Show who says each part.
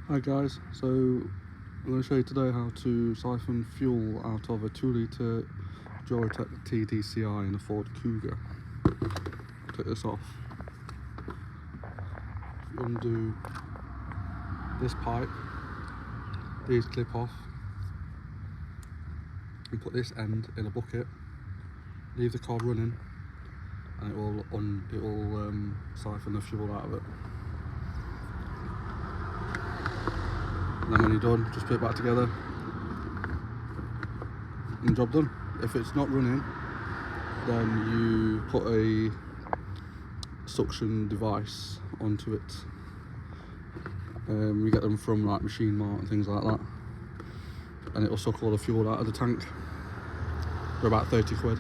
Speaker 1: Hi guys, so I'm going to show you today how to siphon fuel out of a 2 litre Duratec TDCi in a Ford Kuga. Take this off. You undo this pipe, these clip off, and put this end in a bucket, leave the car running, and it will siphon the fuel out of it. And then when you're done, just put it back together and job done. If it's not running, then you put a suction device onto it. We get them from like Machine Mart and things like that, and it'll suck all the fuel out of the tank. They're about 30 quid.